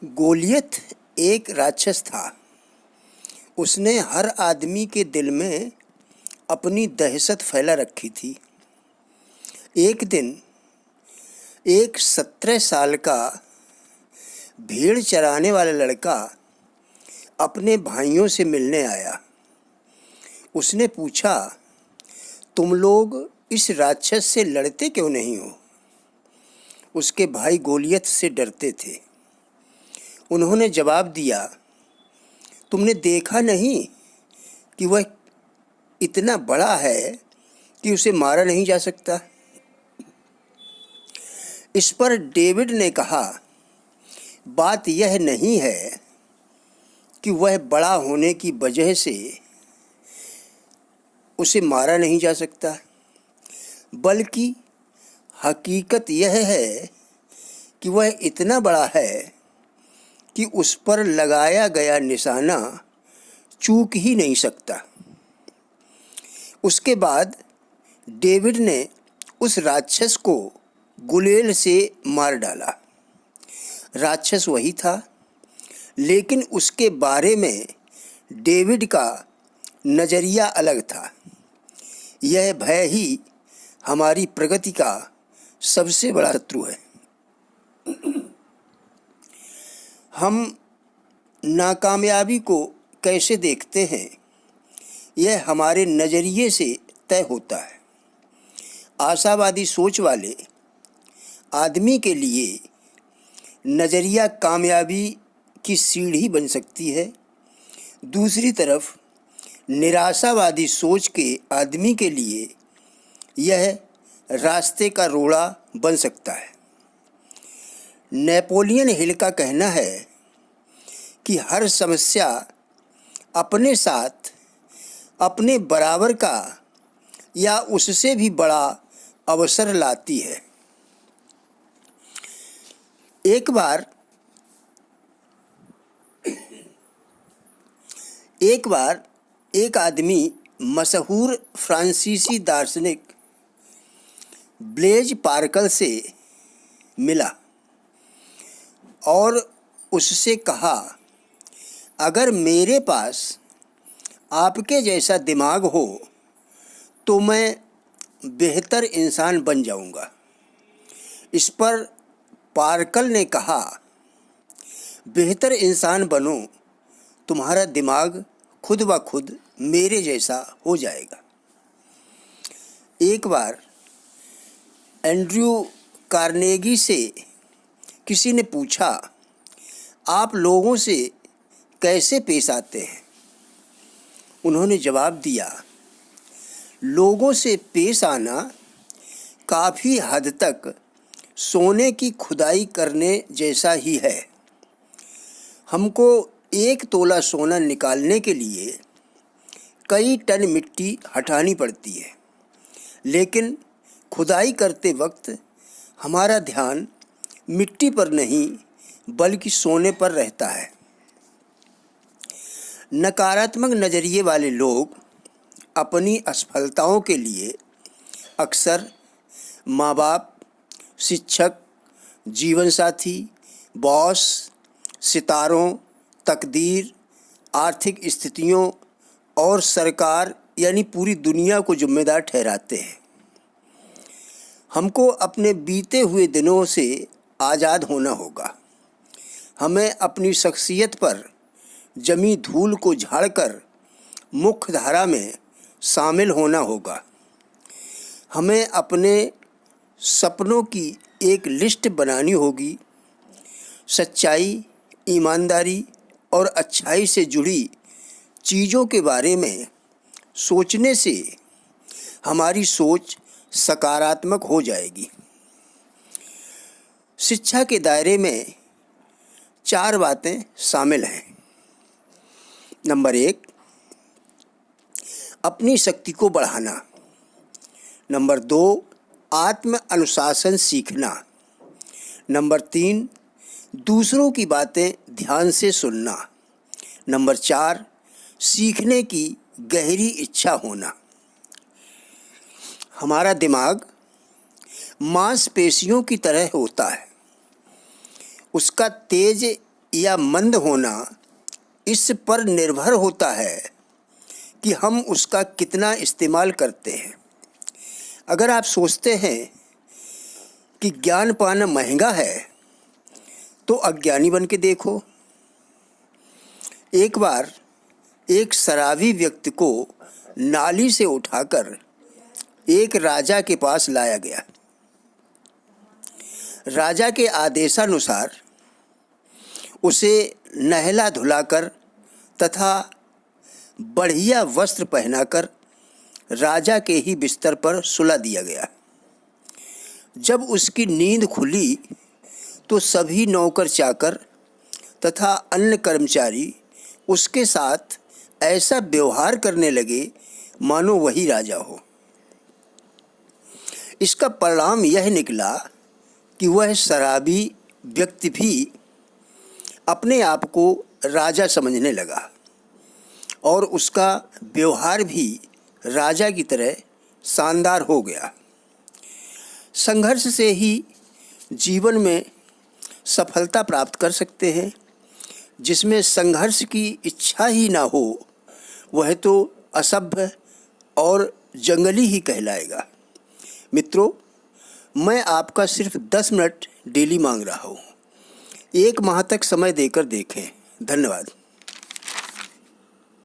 गोलियत एक राक्षस था। उसने हर आदमी के दिल में अपनी दहशत फैला रखी थी। एक दिन एक 17 साल का भेड़ चराने वाला लड़का अपने भाइयों से मिलने आया। उसने पूछा, तुम लोग इस राक्षस से लड़ते क्यों नहीं हो? उसके भाई गोलियत से डरते थे। उन्होंने जवाब दिया, तुमने देखा नहीं कि वह इतना बड़ा है कि उसे मारा नहीं जा सकता? इस पर डेविड ने कहा, बात यह नहीं है कि वह बड़ा होने की वजह से उसे मारा नहीं जा सकता, बल्कि हकीकत यह है कि वह इतना बड़ा है कि उस पर लगाया गया निशाना चूक ही नहीं सकता। उसके बाद डेविड ने उस राक्षस को गुलेल से मार डाला। राक्षस वही था, लेकिन उसके बारे में डेविड का नज़रिया अलग था। यह भय ही हमारी प्रगति का सबसे बड़ा शत्रु है। हम नाकामयाबी को कैसे देखते हैं, यह हमारे नज़रिए से तय होता है। आशावादी सोच वाले आदमी के लिए नज़रिया कामयाबी की सीढ़ी बन सकती है। दूसरी तरफ निराशावादी सोच के आदमी के लिए यह रास्ते का रोड़ा बन सकता है। नेपोलियन हिल का कहना है कि हर समस्या अपने साथ अपने बराबर का या उससे भी बड़ा अवसर लाती है। एक बार एक आदमी मशहूर फ्रांसीसी दार्शनिक ब्लेज पास्कल से मिला और उससे कहा, अगर मेरे पास आपके जैसा दिमाग हो तो मैं बेहतर इंसान बन जाऊंगा। इस पर पास्कल ने कहा, बेहतर इंसान बनो, तुम्हारा दिमाग खुद ब खुद मेरे जैसा हो जाएगा। एक बार एंड्रयू कार्नेगी से किसी ने पूछा, आप लोगों से कैसे पेश आते हैं? उन्होंने जवाब दिया, लोगों से पेश आना काफ़ी हद तक सोने की खुदाई करने जैसा ही है। हमको 1 तोला सोना निकालने के लिए कई टन मिट्टी हटानी पड़ती है, लेकिन खुदाई करते वक्त हमारा ध्यान मिट्टी पर नहीं बल्कि सोने पर रहता है। नकारात्मक नज़रिए वाले लोग अपनी असफलताओं के लिए अक्सर माँ बाप, शिक्षक, जीवनसाथी, बॉस, सितारों, तकदीर, आर्थिक स्थितियों और सरकार यानी पूरी दुनिया को जिम्मेदार ठहराते हैं। हमको अपने बीते हुए दिनों से आज़ाद होना होगा। हमें अपनी शख्सियत पर जमी धूल को झाड़कर मुख्य धारा में शामिल होना होगा। हमें अपने सपनों की एक लिस्ट बनानी होगी। सच्चाई, ईमानदारी और अच्छाई से जुड़ी चीज़ों के बारे में सोचने से हमारी सोच सकारात्मक हो जाएगी। शिक्षा के दायरे में 4 बातें शामिल हैं। नंबर 1, अपनी शक्ति को बढ़ाना। नंबर 2, आत्म अनुशासन सीखना। नंबर 3, दूसरों की बातें ध्यान से सुनना। नंबर 4, सीखने की गहरी इच्छा होना। हमारा दिमाग मांसपेशियों की तरह होता है। उसका तेज या मंद होना इस पर निर्भर होता है कि हम उसका कितना इस्तेमाल करते हैं। अगर आप सोचते हैं कि ज्ञान पाना महंगा है तो अज्ञानी बन के देखो। एक बार एक शराबी व्यक्ति को नाली से उठाकर एक राजा के पास लाया गया। राजा के आदेशानुसार उसे नहला धुलाकर तथा बढ़िया वस्त्र पहनाकर राजा के ही बिस्तर पर सुला दिया गया। जब उसकी नींद खुली तो सभी नौकर चाकर तथा अन्य कर्मचारी उसके साथ ऐसा व्यवहार करने लगे मानो वही राजा हो। इसका परिणाम यह निकला कि वह शराबी व्यक्ति भी अपने आप को राजा समझने लगा और उसका व्यवहार भी राजा की तरह शानदार हो गया। संघर्ष से ही जीवन में सफलता प्राप्त कर सकते हैं। जिसमें संघर्ष की इच्छा ही ना हो वह तो असभ्य और जंगली ही कहलाएगा। मित्रों, मैं आपका सिर्फ 10 मिनट डेली मांग रहा हूँ। 1 माह तक समय देकर देखें। धन्यवाद।